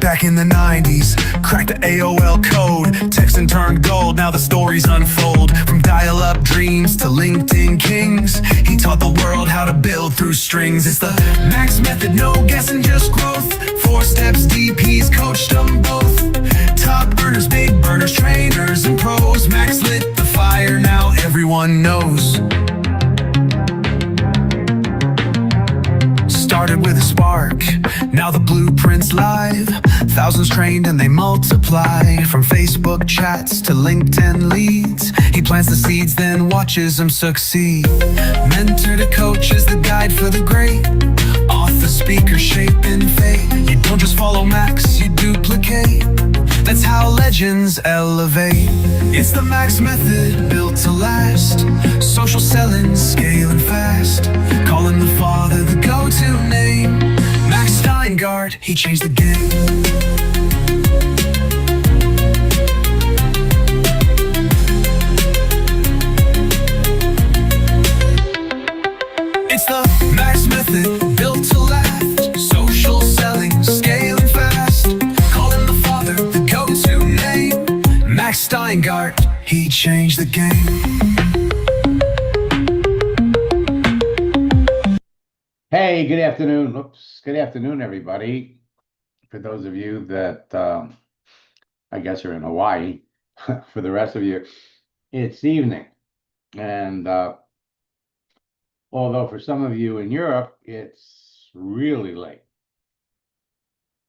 Back in the 90s, cracked the AOL code, texting turned gold, now the stories unfold. From dial-up dreams to LinkedIn kings, he taught the world how to build through strings. It's the Max method, no guessing, just growth. 4 steps deep, he's coached them both. Top earners, big burners, trainers and pros. Max lit the fire, now everyone knows. Started with a spark, now the blueprint's live. Thousands trained and they multiply. From Facebook chats to LinkedIn leads, he plants the seeds, then watches them succeed. Mentor to coach is the guide for the great. Author, speaker, shaping fate. You don't just follow Max, you duplicate. That's how legends elevate. It's the Max method, built to last. Social selling, scaling fast. Call him the father, the go-to name. Max Steingart, he changed the game. It's the Max method, built to last. Social selling, scaling fast. Call him the father, the go-to name. Max Steingart, he changed the game. Hey, good afternoon. Oops, good afternoon, everybody. For those of you that I guess are in Hawaii, for the rest of you, it's evening. And although for some of you in Europe, it's really late.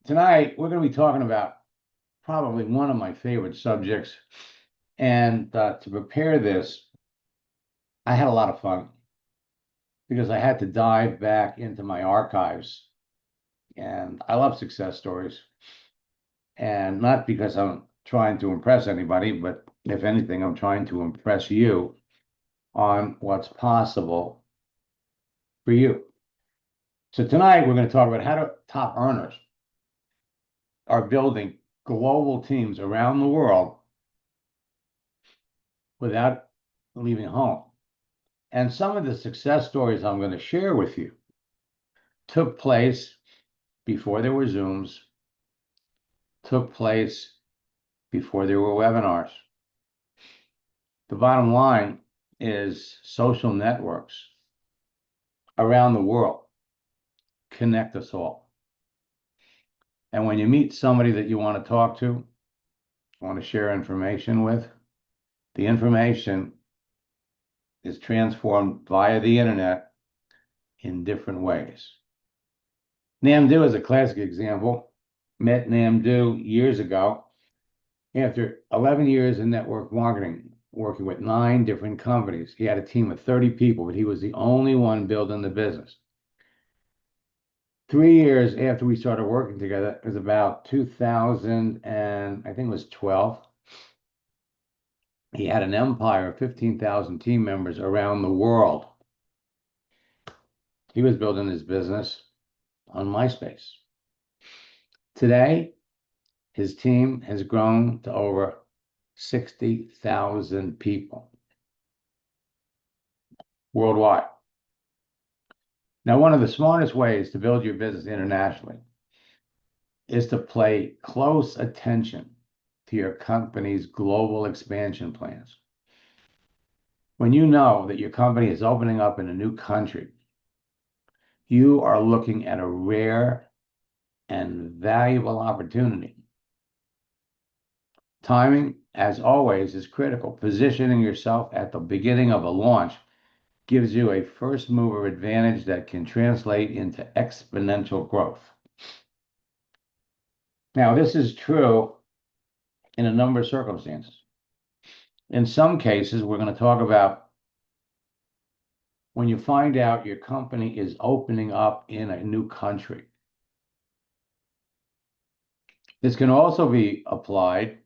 Tonight, we're going to be talking about probably one of my favorite subjects. And to prepare this, I had a lot of fun, because I had to dive back into my archives. And I love success stories. And not because I'm trying to impress anybody, but if anything, I'm trying to impress you on what's possible for you. So tonight, we're going to talk about how top earners are building global teams around the world without leaving home. And some of the success stories I'm going to share with you took place before there were Zooms, took place before there were webinars. The bottom line is social networks around the world connect us all. And when you meet somebody that you want to talk to, want to share information with, the information is transformed via the internet in different ways. Namdu is a classic example. Met Namdu years ago after 11 years in network marketing, working with 9 different companies. He had a team of 30 people, but he was the only one building the business. 3 years after we started working together, it was about 2000 and I think it was 12. He had an empire of 15,000 team members around the world. He was building his business on MySpace. Today, his team has grown to over 60,000 people worldwide. Now, one of the smartest ways to build your business internationally is to pay close attention to your company's global expansion plans. When you know that your company is opening up in a new country, you are looking at a rare and valuable opportunity. Timing, as always, is critical. Positioning yourself at the beginning of a launch gives you a first mover advantage that can translate into exponential growth. Now, this is true in a number of circumstances. In some cases, we're going to talk about when you find out your company is opening up in a new country. This can also be applied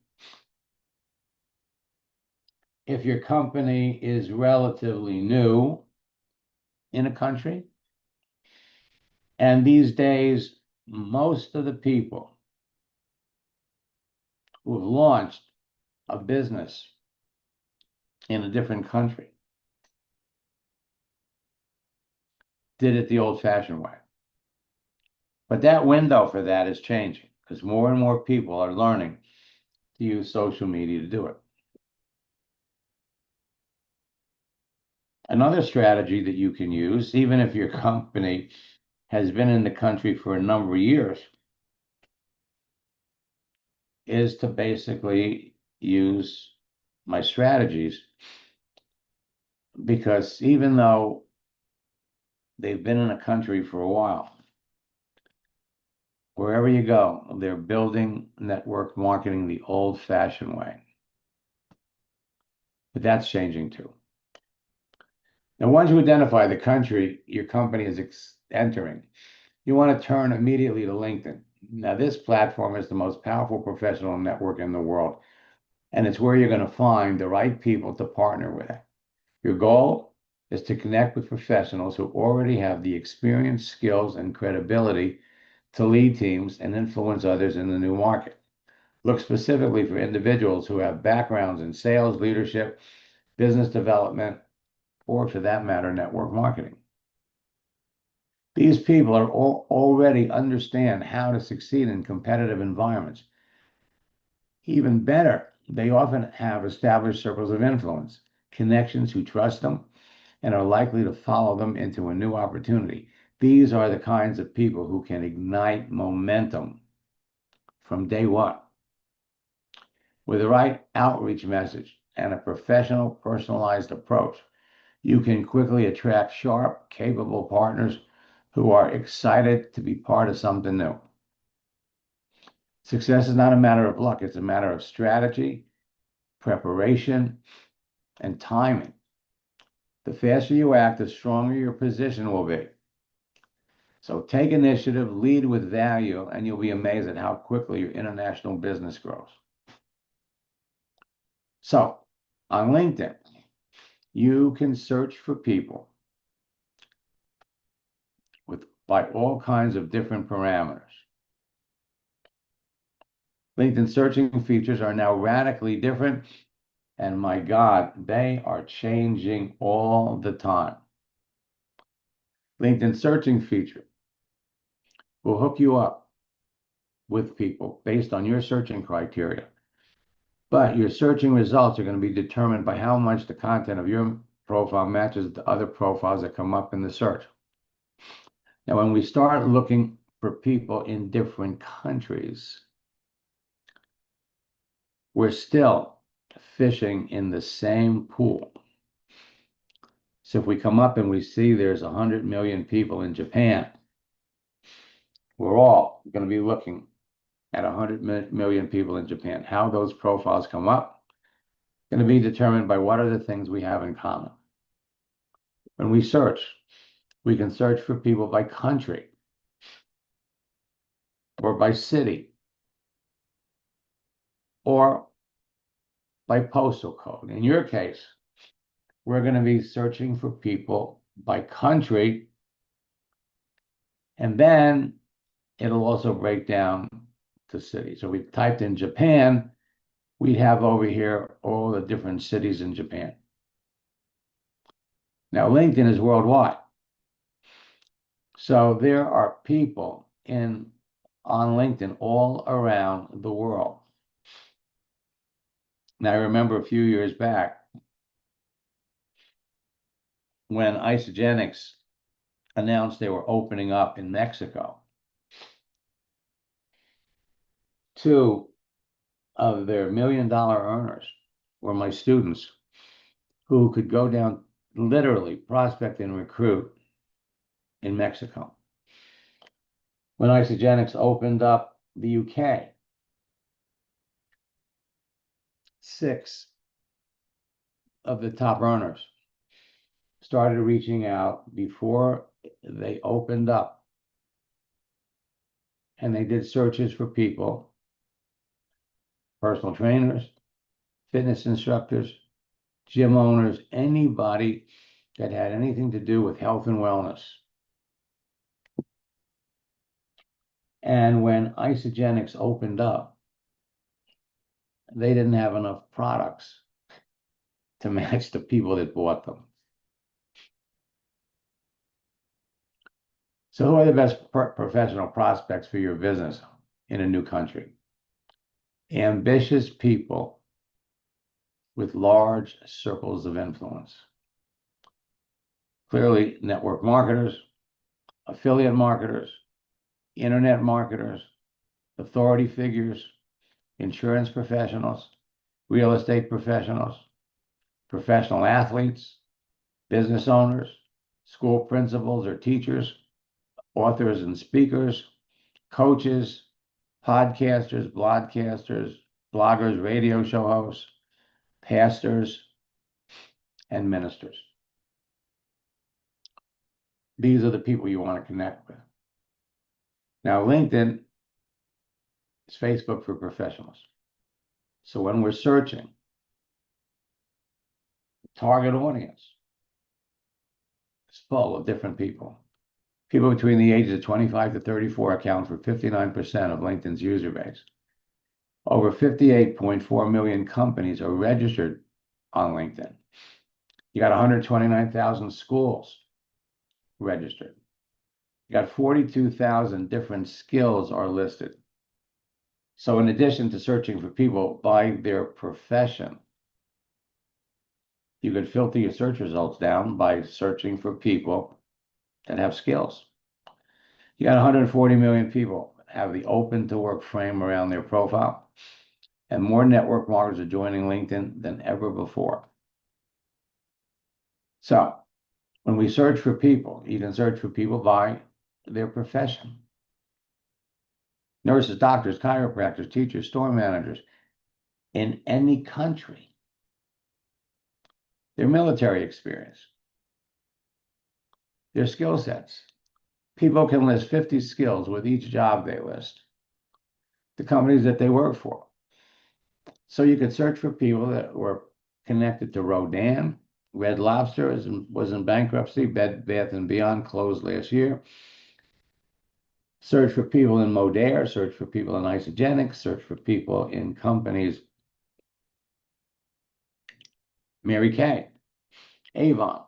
if your company is relatively new in a country. And these days, most of the people who have launched a business in a different country did it the old-fashioned way. But that window for that is changing. because more and more people are learning to use social media to do it. Another strategy that you can use, even if your company has been in the country for a number of years, is to basically use my strategies, because even though they've been in a country for a while, wherever you go, they're building network marketing the old-fashioned way. But that's changing too. Now, once you identify the country your company is entering, you want to turn immediately to LinkedIn. Now, this platform is the most powerful professional network in the world, and it's where you're going to find the right people to partner with. Your goal is to connect with professionals who already have the experience, skills, and credibility to lead teams and influence others in the new market. Look specifically for individuals who have backgrounds in sales, leadership, business development, or for that matter, network marketing. These people are already understand how to succeed in competitive environments. Even better, they often have established circles of influence, connections who trust them, and are likely to follow them into a new opportunity. These are the kinds of people who can ignite momentum from day one. With the right outreach message and a professional, personalized approach, you can quickly attract sharp, capable partners who are excited to be part of something new. Success is not a matter of luck, it's a matter of strategy, preparation, and timing. The faster you act, the stronger your position will be. So take initiative, lead with value, and you'll be amazed at how quickly your international business grows. So on LinkedIn, you can search for people by all kinds of different parameters. LinkedIn searching features are now radically different, and my God, they are changing all the time. LinkedIn searching feature will hook you up with people based on your searching criteria. But your searching results are going to be determined by how much the content of your profile matches the other profiles that come up in the search. Now, when we start looking for people in different countries, we're still fishing in the same pool. So if we come up and we see there's 100 million people in Japan, we're all going to be looking at 100 million people in Japan. How those profiles come up is going to be determined by what are the things we have in common. When we search, we can search for people by country or by city or by postal code. In your case, we're going to be searching for people by country, and then it'll also break down to city. So we typed in Japan, we'd have over here all the different cities in Japan. Now, LinkedIn is worldwide. So there are people on LinkedIn all around the world. Now, I remember a few years back when Isagenix announced they were opening up in Mexico. Two of their $1 million earners were my students who could go down, literally prospect and recruit in Mexico. When Isagenix opened up the UK, 6 of the top earners started reaching out before they opened up, and they did searches for people, personal trainers, fitness instructors, gym owners, anybody that had anything to do with health and wellness. And when Isagenix opened up, they didn't have enough products to match the people that bought them. So who are the best professional prospects for your business? in a new country. Ambitious people with large circles of influence. Clearly, network marketers, affiliate marketers, internet marketers, authority figures, insurance professionals, real estate professionals, professional athletes, business owners, school principals or teachers, authors and speakers, coaches, podcasters, bloggers, radio show hosts, pastors, and ministers. These are the people you want to connect with. Now, LinkedIn is Facebook for professionals. So when we're searching, target audience is full of different people. People between the ages of 25 to 34 account for 59% of LinkedIn's user base. Over 58.4 million companies are registered on LinkedIn. You got 129,000 schools registered. You got 42,000 different skills are listed. So in addition to searching for people by their profession, you could filter your search results down by searching for people that have skills. You got 140 million people have the open to work frame around their profile, and more network marketers are joining LinkedIn than ever before. So when we search for people, you can search for people by their profession. Nurses, doctors, chiropractors, teachers, store managers in any country. Their military experience, their skill sets. People can list 50 skills with each job they list, the companies that they work for. So you could search for people that were connected to Rodan. Red Lobster was in bankruptcy. Bed Bath & Beyond closed last year. Search for people in Modere. Search for people in Isagenix. Search for people in companies Mary Kay, Avon,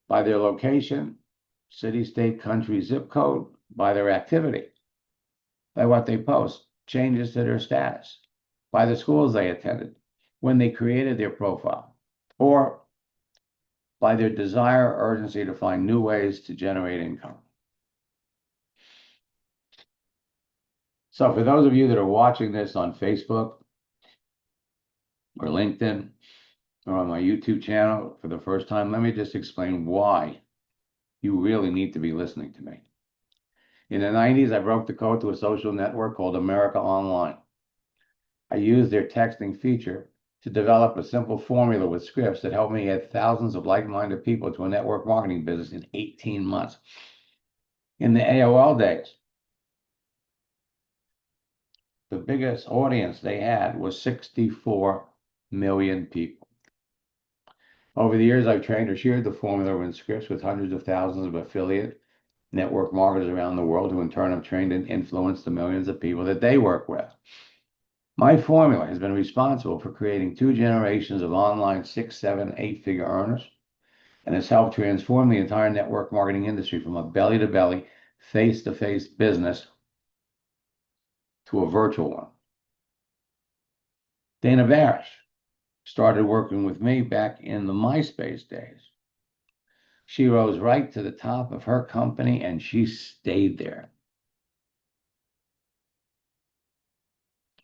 by their location, city, state, country, zip code, by their activity, by what they post, changes to their status, by the schools they attended, when they created their profile, or by their desire or urgency to find new ways to generate income. So for those of you that are watching this on Facebook or LinkedIn or on my YouTube channel for the first time, let me just explain why you really need to be listening to me. In the 90s, I broke the code to a social network called America Online. I used their texting feature to develop a simple formula with scripts that helped me add thousands of like-minded people to a network marketing business in 18 months. In the AOL days, the biggest audience they had was 64 million people. Over the years, I've trained or shared the formula in scripts with hundreds of thousands of affiliate network marketers around the world who in turn have trained and influenced the millions of people that they work with. My formula has been responsible for creating 2 generations of online 6, 7, 8-figure earners, and has helped transform the entire network marketing industry from a belly-to-belly, face-to-face business to a virtual one. Dana Barish started working with me back in the MySpace days. She rose right to the top of her company and she stayed there.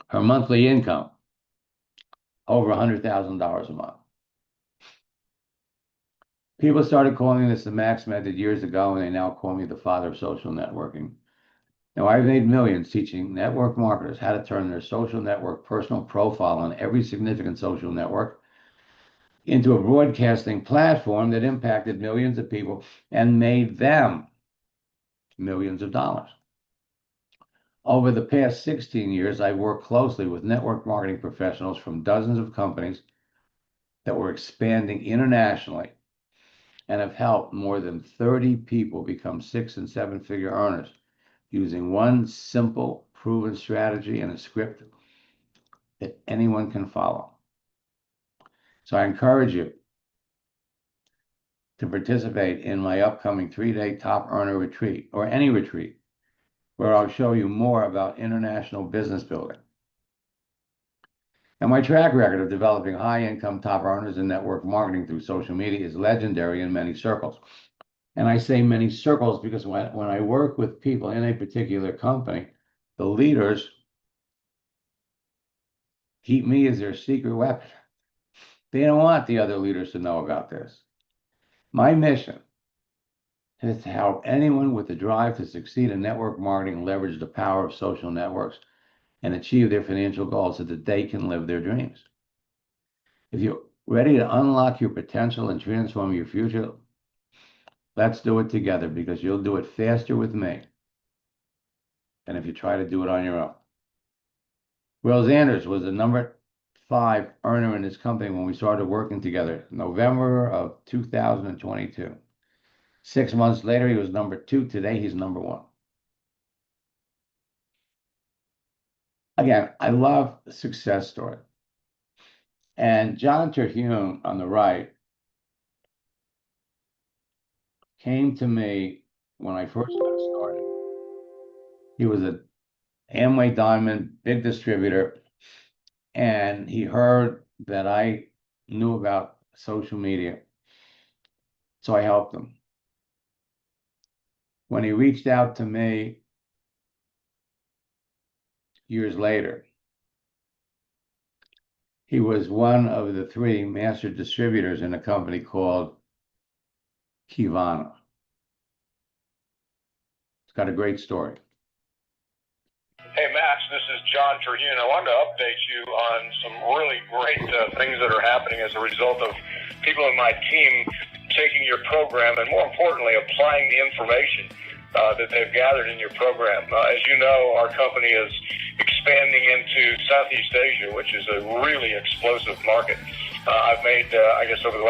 Her monthly income, over $100,000 a month. People started calling this the Max Method years ago, and they now call me the father of social networking. Now, I've made millions teaching network marketers how to turn their social network personal profile on every significant social network into a broadcasting platform that impacted millions of people and made them millions of dollars. Over the past 16 years, I've worked closely with network marketing professionals from dozens of companies that were expanding internationally and have helped more than 30 people become 6- and 7-figure earners using one simple, proven strategy and a script that anyone can follow. So I encourage you to participate in my upcoming 3-day top earner retreat, or any retreat where I'll show you more about international business building. And my track record of developing high-income top earners in network marketing through social media is legendary in many circles. And I say many circles because when I work with people in a particular company, the leaders keep me as their secret weapon. They don't want the other leaders to know about this. My mission is to help anyone with the drive to succeed in network marketing leverage the power of social networks and achieve their financial goals so that they can live their dreams. If you're ready to unlock your potential and transform your future, let's do it together, because you'll do it faster with me than if you try to do it on your own. Will Anders was the number 5 earner in his company when we started working together, November of 2022. 6 months later, he was number 2. Today, he's number 1. Again, I love the success story. And John Terhune on the right came to me when I first got started. He was an Amway Diamond, big distributor, and he heard that I knew about social media, so I helped him. When he reached out to me years later, he was one of the 3 master distributors in a company called Kivana. It's got a great story. Hey, Max, this is John Terhune. I wanted to update you on some really great things that are happening as a result of people in my team taking your program and, more importantly, applying the information that they've gathered in your program. As you know, our company is expanding into Southeast Asia, which is a really explosive market. I've made, I guess, over the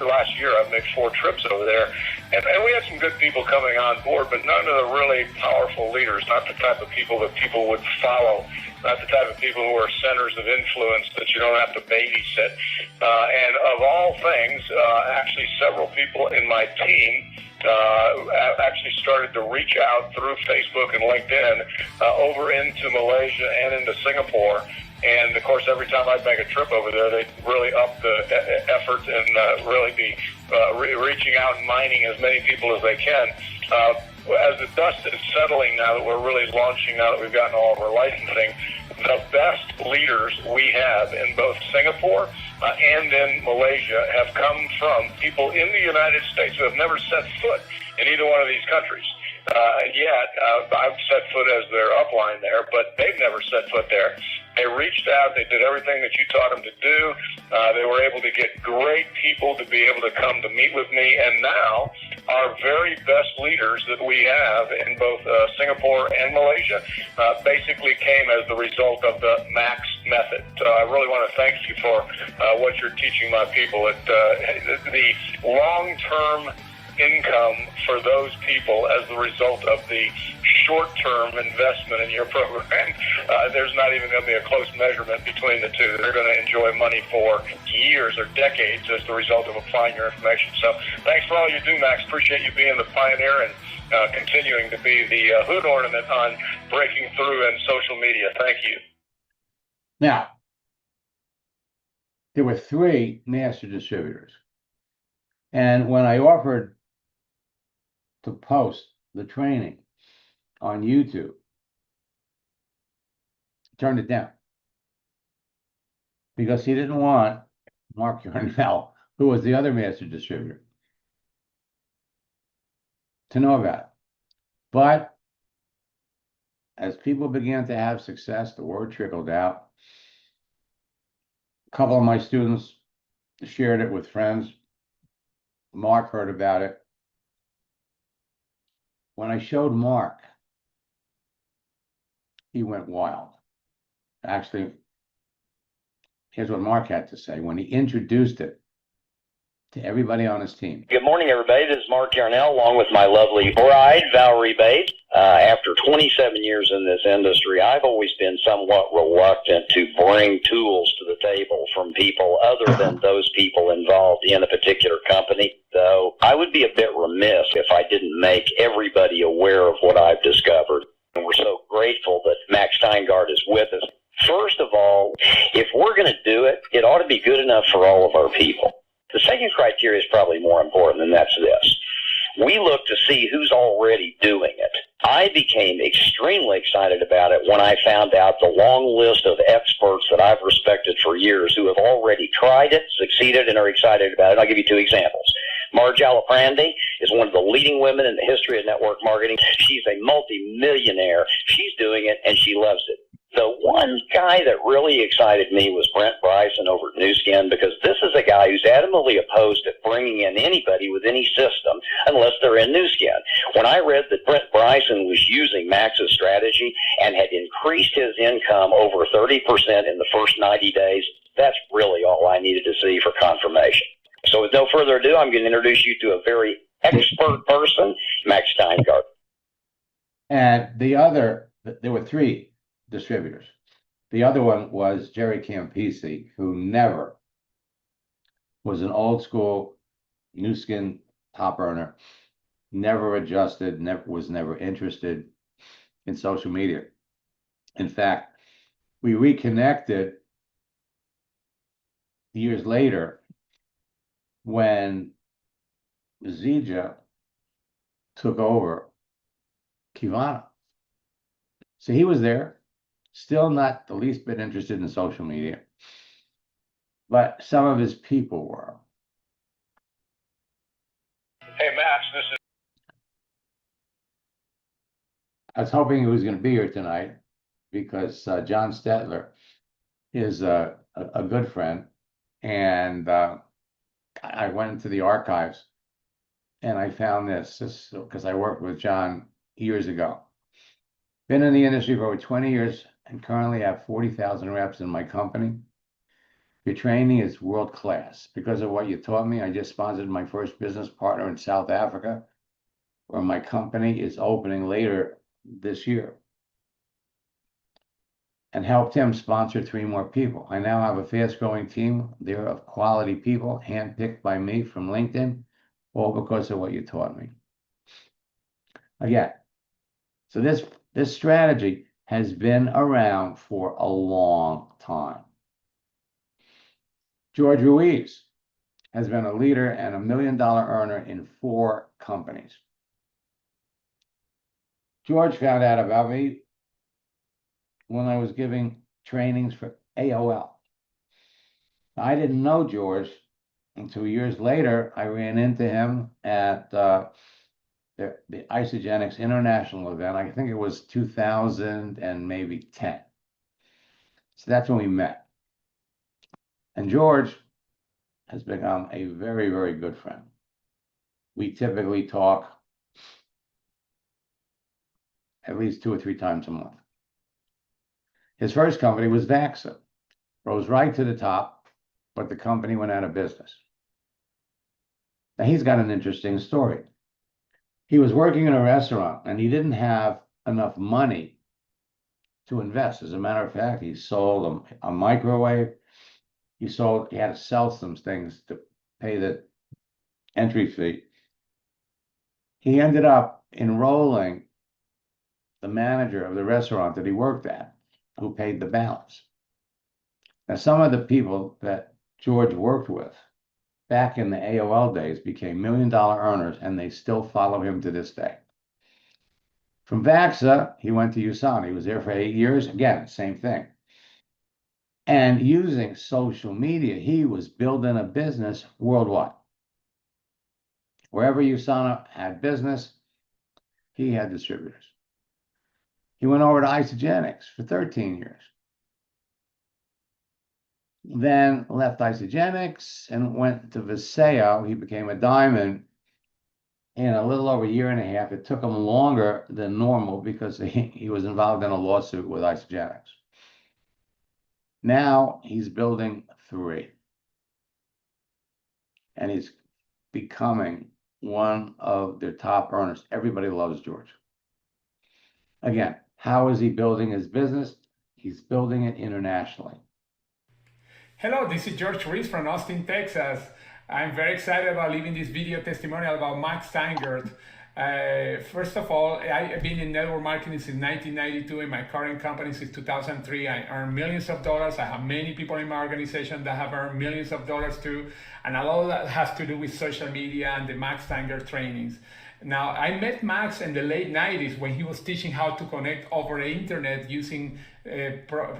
last year, I've made 4 trips over there. And we had some good people coming on board, but none of the really powerful leaders, not the type of people that people would follow, not the type of people who are centers of influence that you don't have to babysit. And of all things, actually several people in my team actually started to reach out through Facebook and LinkedIn over into Malaysia and into Singapore. And, of course, every time I'd make a trip over there, they'd really up the effort and really be reaching out and mining as many people as they can. As the dust is settling now that we're really launching, now that we've gotten all of our licensing, the best leaders we have in both Singapore and in Malaysia have come from people in the United States who have never set foot in either one of these countries. Yet, I've set foot as their upline there, but they've never set foot there. They reached out, they did everything that you taught them to do. They were able to get great people to be able to come to meet with me, and now our very best leaders that we have in both Singapore and Malaysia basically came as the result of the MAX method. So I really want to thank you for what you're teaching my people. The long-term income for those people as the result of the short-term investment in your program, there's not even going to be a close measurement between the two. They're going to enjoy money for years or decades as the result of applying your information. So thanks for all you do, Max. Appreciate you being the pioneer and continuing to be the hood ornament on breaking through in social media. Thank you. Now, there were 3 master distributors. And when I offered to post the training on YouTube, turned it down because he didn't want Mark Yarnell, who was the other master distributor, to know about it. But as people began to have success, the word trickled out. A couple of my students shared it with friends. Mark heard about it. When I showed Mark, he went wild. Actually, here's what Mark had to say when he introduced it to everybody on his team. Good morning, everybody. This is Mark Yarnell, along with my lovely bride, Valerie Bates. After 27 years in this industry, I've always been somewhat reluctant to bring tools to the table from people other than those people involved in a particular company. Though I would be a bit remiss if I didn't make everybody aware of what I've discovered. And we're so grateful that Max Steingart is with us. First of all, if we're going to do it, it ought to be good enough for all of our people. The second criteria is probably more important, and that's this. We look to see who's already doing it. I became extremely excited about it when I found out the long list of experts that I've respected for years who have already tried it, succeeded, and are excited about it. I'll give you two examples. Marge Aliprandi is one of the leading women in the history of network marketing. She's a multi-millionaire. She's doing it, and she loves it. The one guy that really excited me was Brent Bryson over at New Skin, because this is a guy who's adamantly opposed to bringing in anybody with any system unless they're in New Skin. When I read that Brent Bryson was using Max's strategy and had increased his income over 30% in the first 90 days, that's really all I needed to see for confirmation. So with no further ado, I'm going to introduce you to a very expert person, Max Steingart. And there were three distributors. The other one was Jerry Campisi, who never was an old school New Skin top earner, never adjusted, was never interested in social media. In fact, we reconnected years later when Zija took over Kivana. So he was there, still not the least bit interested in social media, but some of his people were. Hey, Max, this is... I was hoping he was going to be here tonight because John Stetler is a good friend. And I went into the archives and I found this because I worked with John years ago. Been in the industry for over 20 years and currently have 40,000 reps in my company. Your training is world class. Because of what you taught me, I just sponsored my first business partner in South Africa, where my company is opening later this year, and helped him sponsor 3 more people. I now have a fast-growing team. They're of quality people, handpicked by me from LinkedIn, all because of what you taught me. Again, so this strategy has been around for a long time. George Ruiz has been a leader and $1 million earner in 4 companies. George found out about me when I was giving trainings for AOL. I didn't know George until years later. I ran into him at the Isagenix International event. I think it was 2000 and maybe 10. So that's when we met. And George has become a very, very good friend. We typically talk at least 2 or 3 times a month. His first company was Vaxa. Rose right to the top, but the company went out of business. Now he's got an interesting story. He was working in a restaurant and he didn't have enough money to invest. As a matter of fact, he sold a microwave. He had to sell some things to pay the entry fee. He ended up enrolling the manager of the restaurant that he worked at, who paid the balance. Now, some of the people that George worked with back in the AOL days became $1 million earners, and they still follow him to this day. From Vaxa, he went to USANA. He was there for 8 years. Again, same thing. And using social media, he was building a business worldwide. Wherever USANA had business, he had distributors. He went over to Isagenix for 13 years. Then left Isagenix and went to Vasayo. He became a diamond in a little over 1.5 years. It took him longer than normal because he was involved in a lawsuit with Isagenix. Now he's building 3. And he's becoming one of their top earners. Everybody loves George. Again, how is he building his business? He's building it internationally. Hello, this is George Reese from Austin, Texas. I'm very excited about leaving this video testimonial about Max Steingert. First of all, I've been in network marketing since 1992 in my current company since 2003. I earn millions of dollars. I have many people in my organization that have earned millions of dollars too. And a lot of that has to do with social media and the Max Steingert trainings. Now, I met Max in the late 90s when he was teaching how to connect over the internet using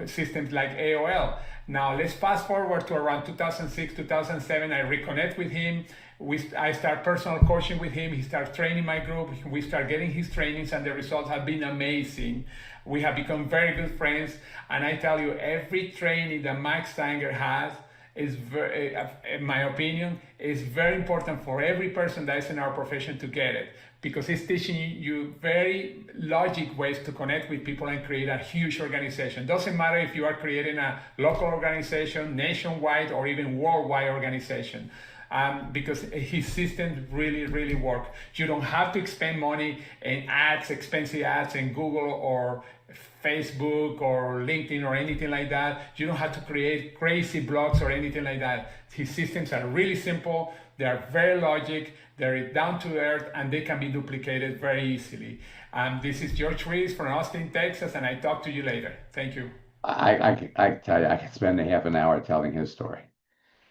systems like AOL. Now, let's fast forward to around 2006, 2007. I reconnect with him. I start personal coaching with him. He starts training my group. We start getting his trainings, and the results have been amazing. We have become very good friends. And I tell you, every training that Max Steingert has is very, in my opinion, is very important for every person that is in our profession to get it, because he's teaching you very logic ways to connect with people and create a huge organization. Doesn't matter if you are creating a local organization, nationwide, or even worldwide organization. Because his systems really work. You don't have to spend money in ads, expensive ads in Google or Facebook or LinkedIn or anything like that. You don't have to create crazy blogs or anything like that. His systems are really simple. They are very logic. They're down to earth, and they can be duplicated very easily. This is George Reese from Austin, Texas, and I talk to you later. Thank you. I tell you, I could spend a half an hour telling his story.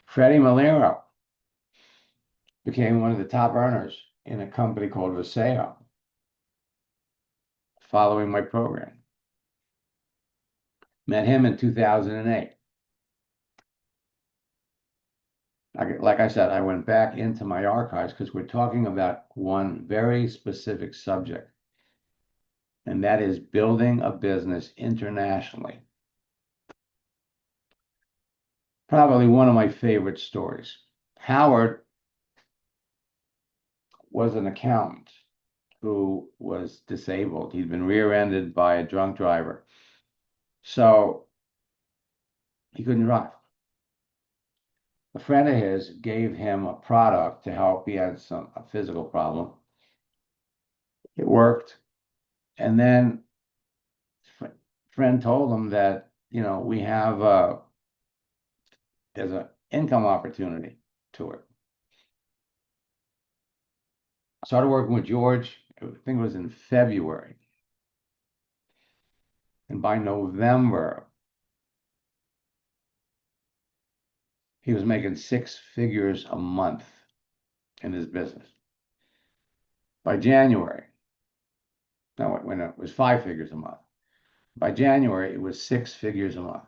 Freddie Malero became one of the top earners in a company called Vasayo, following my program. Met him in 2008. Like I said, I went back into my archives because we're talking about one very specific subject, and that is building a business internationally. Probably one of my favorite stories. Howard was an accountant who was disabled. He'd been rear-ended by a drunk driver. So he couldn't drive. A friend of his gave him a product to help. He had a physical problem. It worked. And then friend told him that, we have there's an income opportunity to it. I started working with George, I think it was in February. And by November, he was making 6 figures a month in his business. By January, no, when it was 5 figures a month. By January, it was 6 figures a month.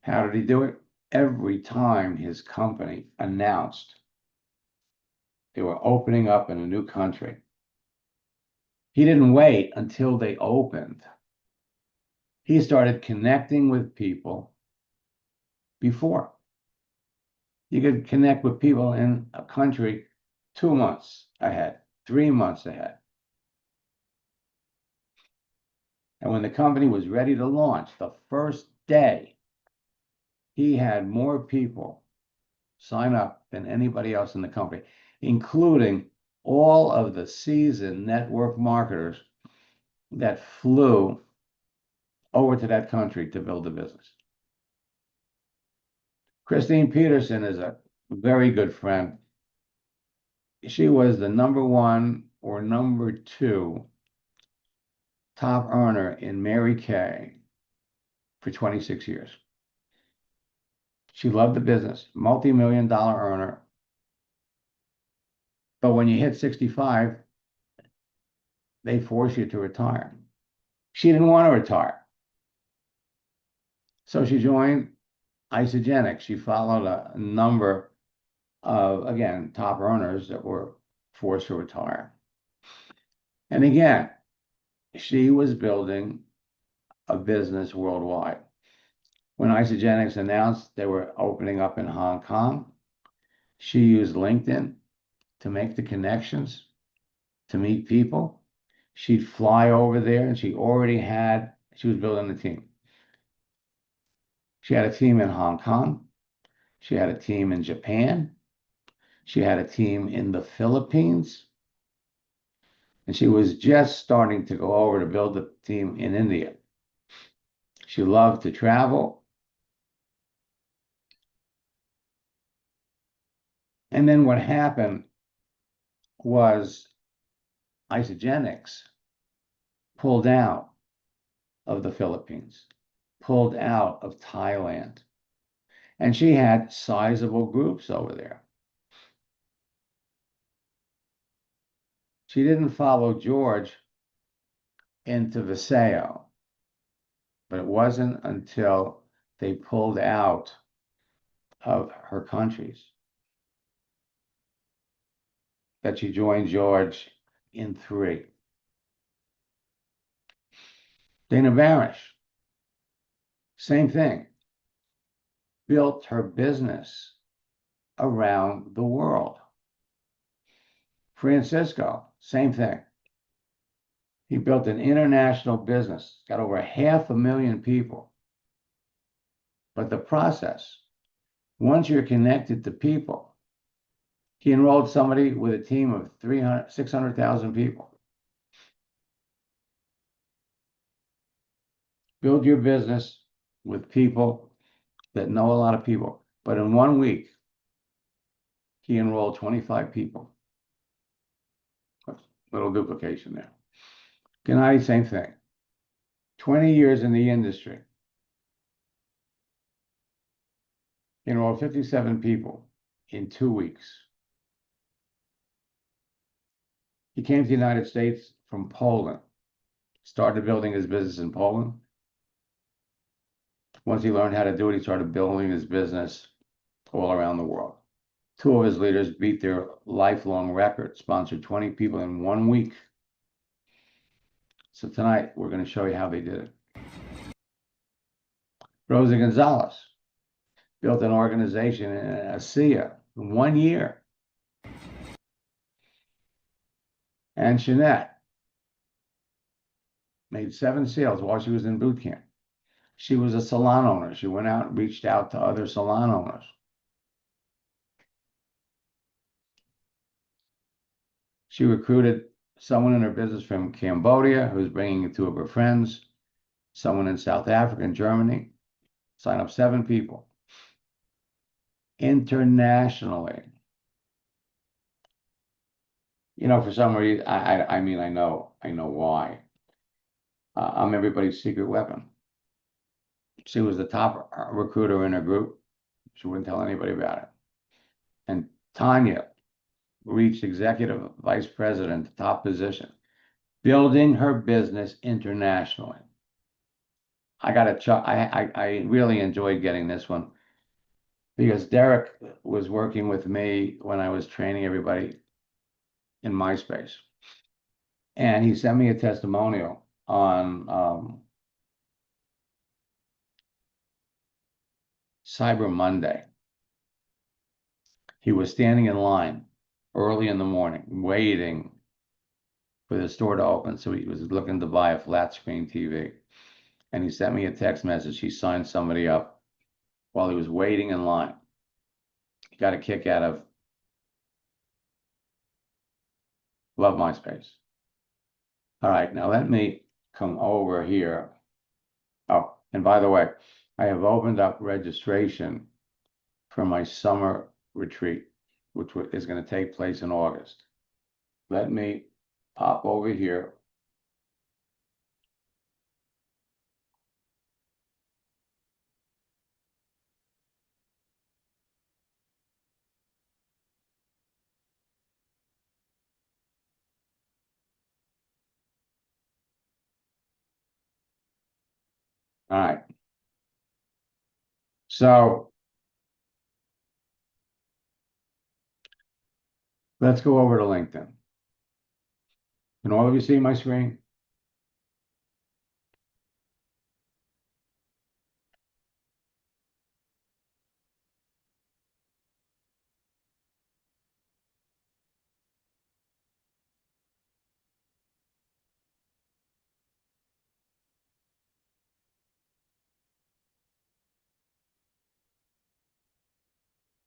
How did he do it? Every time his company announced they were opening up in a new country, he didn't wait until they opened. He started connecting with people before. You could connect with people in a country 2 months ahead, 3 months ahead. And when the company was ready to launch, the first day, he had more people sign up than anybody else in the company, including all of the seasoned network marketers that flew over to that country to build the business. Christine Peterson is a very good friend. She was the #1 or #2 top earner in Mary Kay for 26 years. She loved the business, multi-million-dollar earner. But when you hit 65, they force you to retire. She didn't want to retire. So she joined Isagenix. She followed a number of, again, top earners that were forced to retire. And again, she was building a business worldwide. When Isagenix announced they were opening up in Hong Kong, she used LinkedIn to make the connections, to meet people. She'd fly over there, and she was building a team. She had a team in Hong Kong. She had a team in Japan. She had a team in the Philippines. And she was just starting to go over to build a team in India. She loved to travel. And then what happened was Isagenix pulled out of the Philippines, pulled out of Thailand. And she had sizable groups over there. She didn't follow George into Vasayo, but it wasn't until they pulled out of her countries that she joined George in 3. Dana Barish, same thing, built her business around the world. Francisco, same thing. He built an international business, got over 500,000 people. But the process, once you're connected to people, he enrolled somebody with a team of 600,000 people. Build your business with people that know a lot of people. But in 1 week, he enrolled 25 people. Little duplication there. Gennady, same thing. 20 years in the industry. He enrolled 57 people in 2 weeks. He came to the United States from Poland, started building his business in Poland. Once he learned how to do it, he started building his business all around the world. 2 of his leaders beat their lifelong record, sponsored 20 people in 1 week. So tonight, we're going to show you how they did it. Rosa Gonzalez built an organization in ASEA in 1 year. And Jeunesse made 7 sales while she was in boot camp. She was a salon owner. She went out and reached out to other salon owners. She recruited someone in her business from Cambodia who's bringing 2 of her friends, someone in South Africa and Germany. Sign up 7 people. Internationally. You know, for some reason, I mean, I know why. I'm everybody's secret weapon. She was the top recruiter in her group. She wouldn't tell anybody about it. And Tanya reached executive vice president, top position, building her business internationally. I really enjoyed getting this one because Derek was working with me when I was training everybody in MySpace. And he sent me a testimonial on Cyber Monday. He was standing in line early in the morning, waiting for the store to open. So he was looking to buy a flat screen TV. And he sent me a text message. He signed somebody up while he was waiting in line. He got a kick out of Love MySpace. All right, now let me come over here. Oh, and by the way, I have opened up registration for my summer retreat, which is going to take place in August. Let me pop over here. All right. So let's go over to LinkedIn. Can all of you see my screen?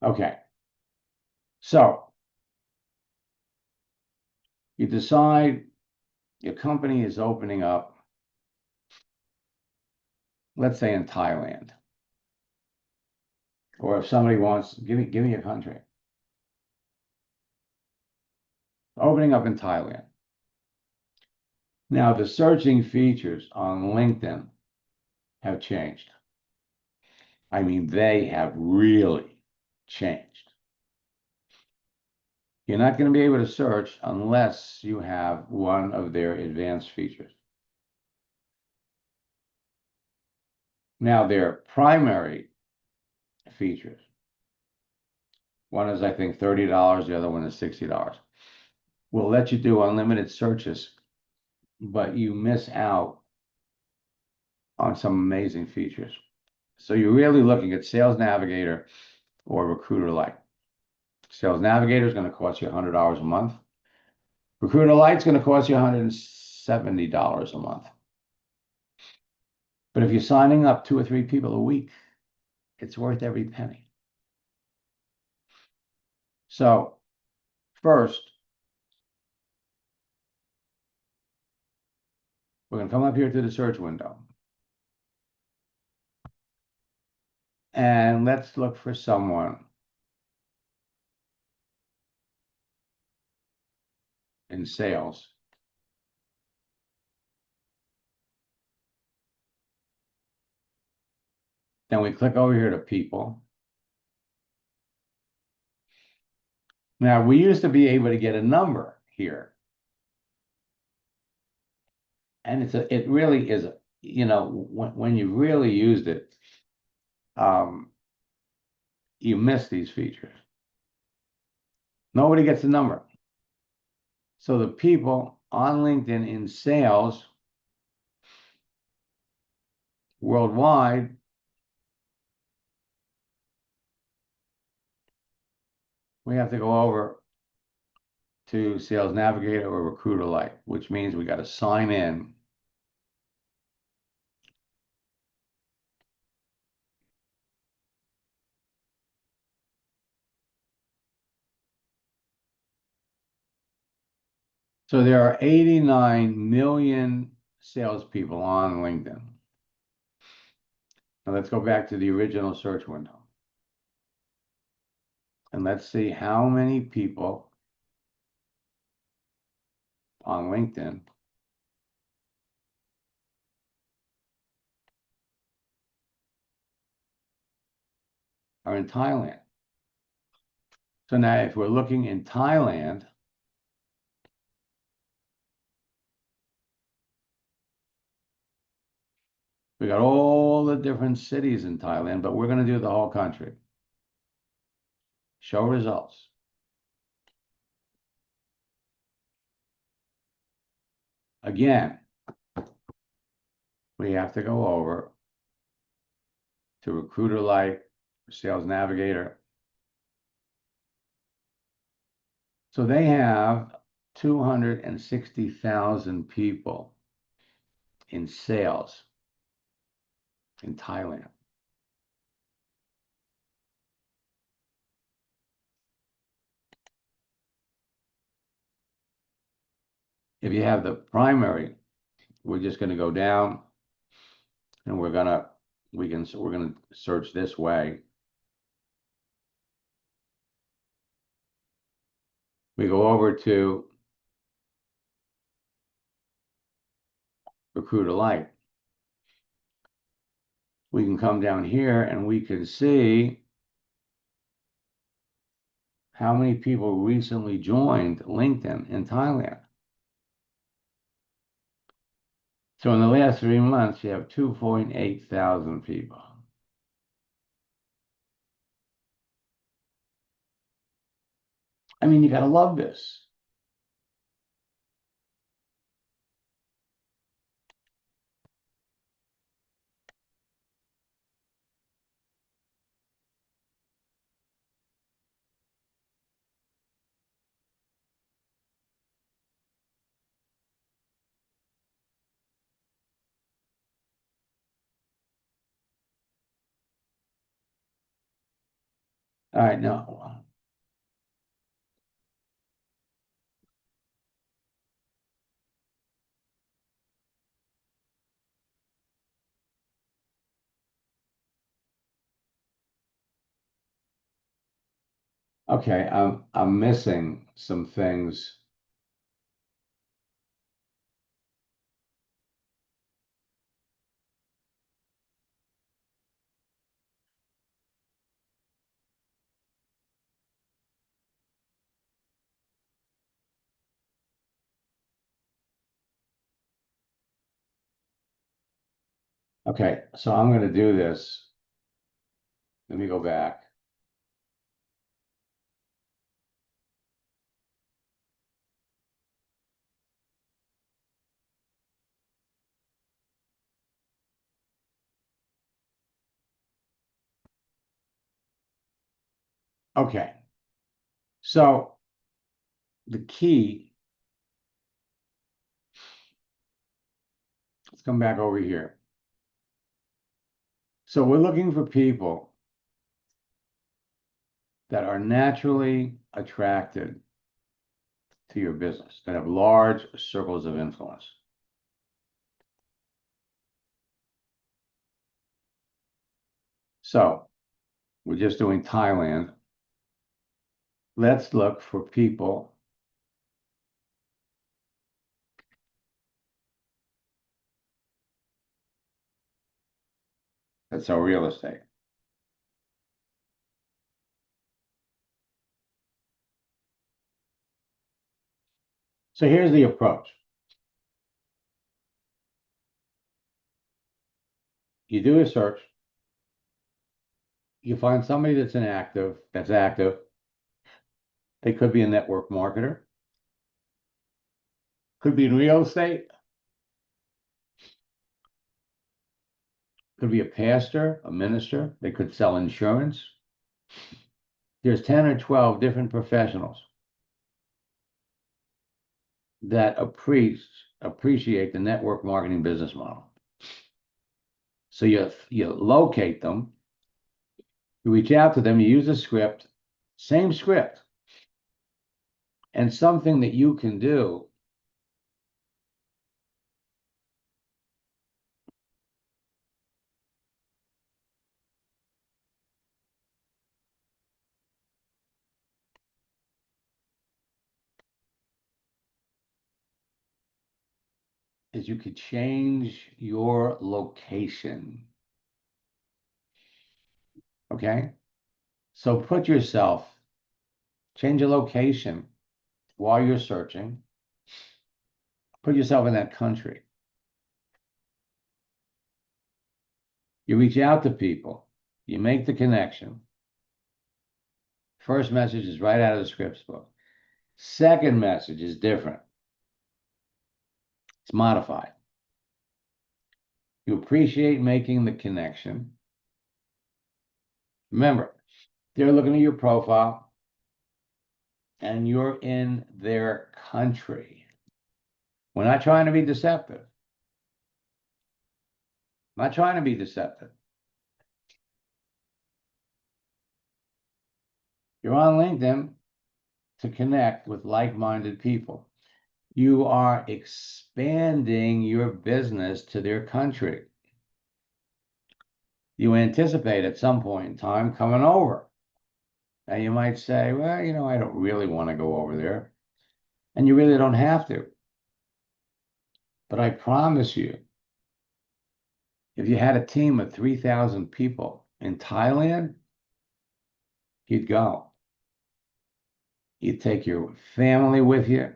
Okay. So you decide your company is opening up, let's say in Thailand, or if somebody wants, give me a country. Opening up in Thailand. Now, the searching features on LinkedIn have changed. I mean, they have really changed. You're not going to be able to search unless you have one of their advanced features. Now, their primary features, one is, I think, $30, the other one is $60, will let you do unlimited searches, but you miss out on some amazing features. So you're really looking at Sales Navigator or Recruiter Lite. Sales Navigator is going to cost you $100 a month. Recruiter Lite is going to cost you $170 a month. But if you're signing up 2 or 3 people a week, it's worth every penny. So first, we're going to come up here to the search window. And let's look for someone in sales. Then we click over here to people. Now, we used to be able to get a number here. And it really is, you know, when you really used it, you miss these features. Nobody gets a number. So the people on LinkedIn in sales worldwide we have to go over to Sales Navigator or Recruiter Lite, which means we got to sign in. So there are 89 million salespeople on LinkedIn. Now let's go back to the original search window. And let's see how many people on LinkedIn are in Thailand. So now if we're looking in Thailand, we got all the different cities in Thailand, but we're going to do the whole country. Show results. Again, we have to go over to Recruiter Lite, Sales Navigator. So they have 260,000 people in sales in Thailand. If you have the primary, we're just going to go down and we're going to search this way. We go over to Recruiter Lite. We can come down here and we can see how many people recently joined LinkedIn in Thailand. So in the last 3 months, you have 2.8 thousand people. I mean, you got to love this. All right, now, Okay, I'm missing some things. Okay, so I'm going to do this. Let me go back. Okay, so the key, let's come back over here. So we're looking for people that are naturally attracted to your business, that have large circles of influence. So we're just doing Thailand. Let's look for people that sell real estate. So here's the approach. You do a search. You find somebody that's active. They could be a network marketer, could be in real estate, could be a pastor, a minister. They could sell insurance. There's 10 or 12 different professionals that appreciate the network marketing business model. So you locate them, you reach out to them, you use a script, same script. And something that you can do is you could change your location. Okay? So change your location while you're searching. Put yourself in that country. You reach out to people. You make the connection. First message is right out of the scripts book. Second message is different. It's modified. You appreciate making the connection. Remember, they're looking at your profile and you're in their country. We're not trying to be deceptive. I'm not trying to be deceptive. You're on LinkedIn to connect with like-minded people. You are expanding your business to their country. You anticipate at some point in time coming over. And you might say, well, I don't really want to go over there. And you really don't have to. But I promise you, if you had a team of 3,000 people in Thailand, you'd go. You'd take your family with you.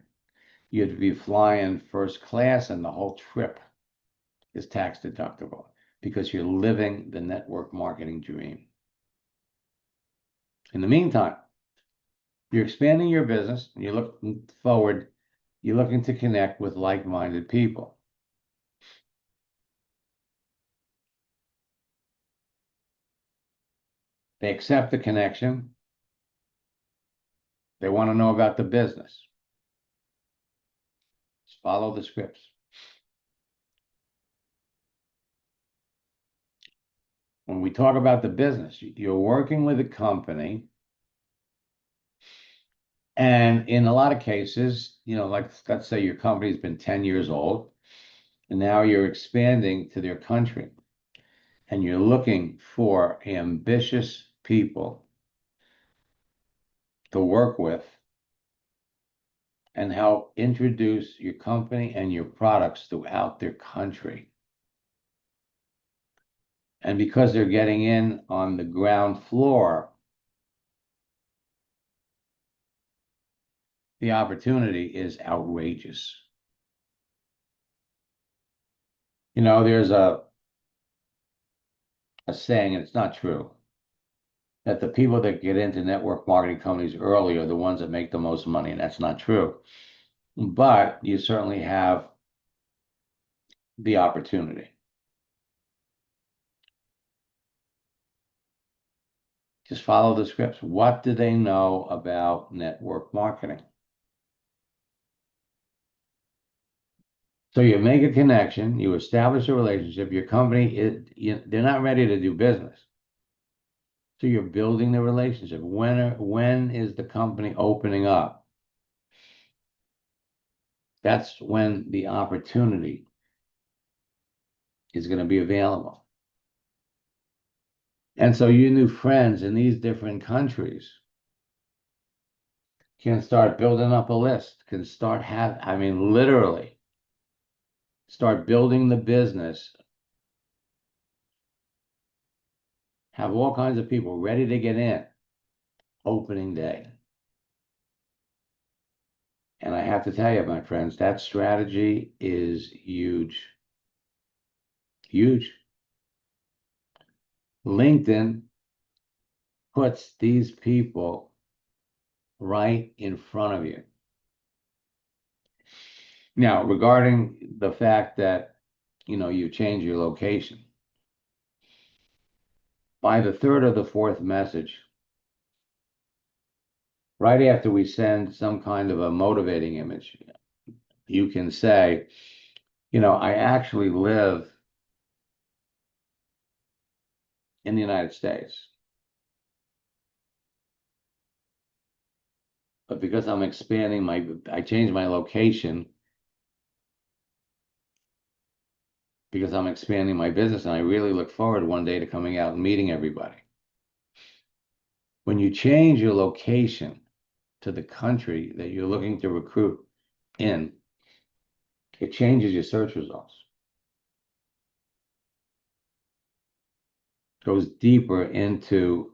You'd be flying first class, and the whole trip is tax deductible because you're living the network marketing dream. In the meantime, you're expanding your business and you're looking forward, you're looking to connect with like-minded people. They accept the connection. They want to know about the business. Just follow the scripts. When we talk about the business, you're working with a company. And in a lot of cases, like let's say your company's been 10 years old, and now you're expanding to their country. And you're looking for ambitious people to work with and help introduce your company and your products throughout their country. And because they're getting in on the ground floor, the opportunity is outrageous. You know, there's a saying, and it's not true, that the people that get into network marketing companies early are the ones that make the most money, and that's not true. But you certainly have the opportunity. Just follow the scripts. What do they know about network marketing? So you make a connection, you establish a relationship, your company, they're not ready to do business. So you're building the relationship. When is the company opening up? That's when the opportunity is going to be available. And so your new friends in these different countries can start building up a list, can start literally start building the business, have all kinds of people ready to get in opening day. And I have to tell you, my friends, that strategy is huge. Huge. LinkedIn puts these people right in front of you. Now, regarding the fact that, you change your location, by the third or the fourth message, right after we send some kind of a motivating image, you can say, I actually live in the United States, but because I'm expanding I changed my location because I'm expanding my business, and I really look forward one day to coming out and meeting everybody. When you change your location to the country that you're looking to recruit in, it changes your search results. Goes deeper into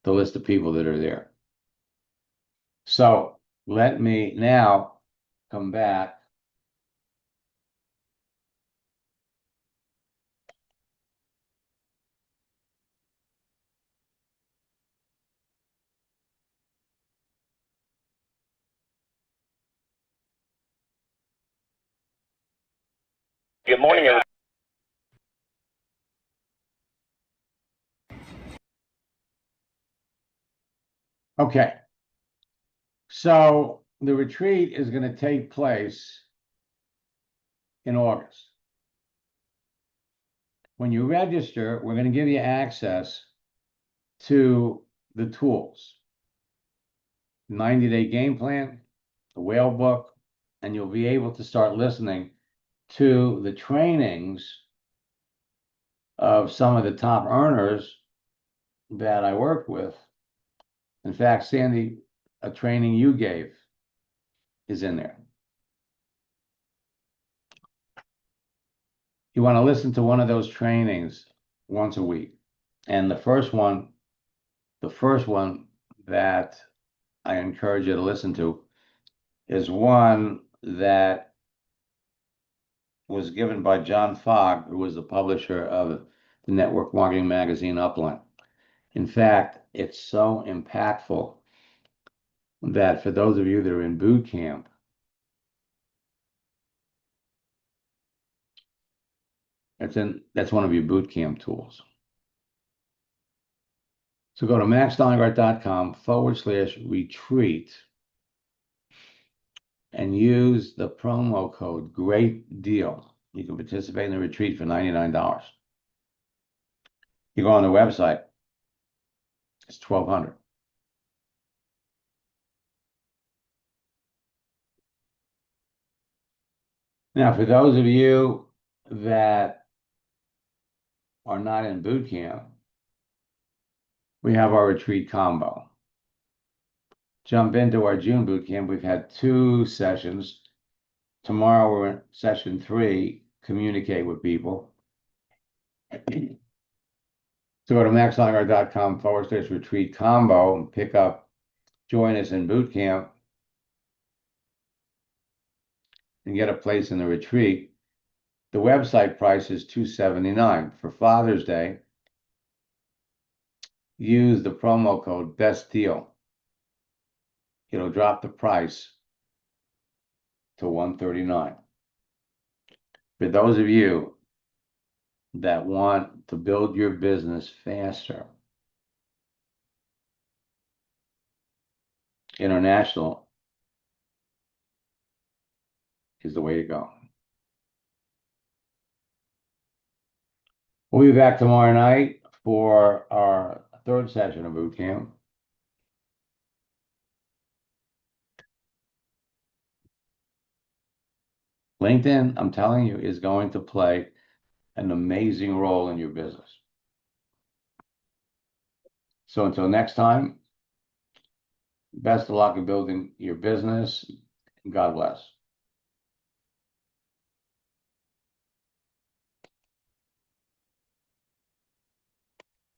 the list of people that are there. So let me now come back. Good morning, everyone. Okay. So the retreat is going to take place in August. When you register, we're going to give you access to the tools, 90-day game plan, the whale book, and you'll be able to start listening to the trainings of some of the top earners that I worked with. In fact, Sandy, a training you gave is in there. You want to listen to one of those trainings once a week. And the first one that I encourage you to listen to is one that was given by John Fogg, who was the publisher of the network marketing magazine Upline. In fact, it's so impactful that for those of you that are in boot camp, that's one of your boot camp tools. So go to maxsteingart.com/retreat and use the promo code Great Deal. You can participate in the retreat for $99. You go on the website, it's $1,200. Now, for those of you that are not in boot camp, we have our retreat combo. jump into our June boot camp. We've had 2 sessions. Tomorrow we're in session 3, communicate with people. So go to maxlineguard.com/retreat combo and pick up Join Us in Boot Camp and get a place in the retreat. The website price is $279. For Father's Day, use the promo code Best Deal. It'll drop the price to $139. For those of you that want to build your business faster, international is the way to go. We'll be back tomorrow night for our 3rd session of boot camp. LinkedIn, I'm telling you, is going to play an amazing role in your business. So until next time, best of luck in building your business. God bless.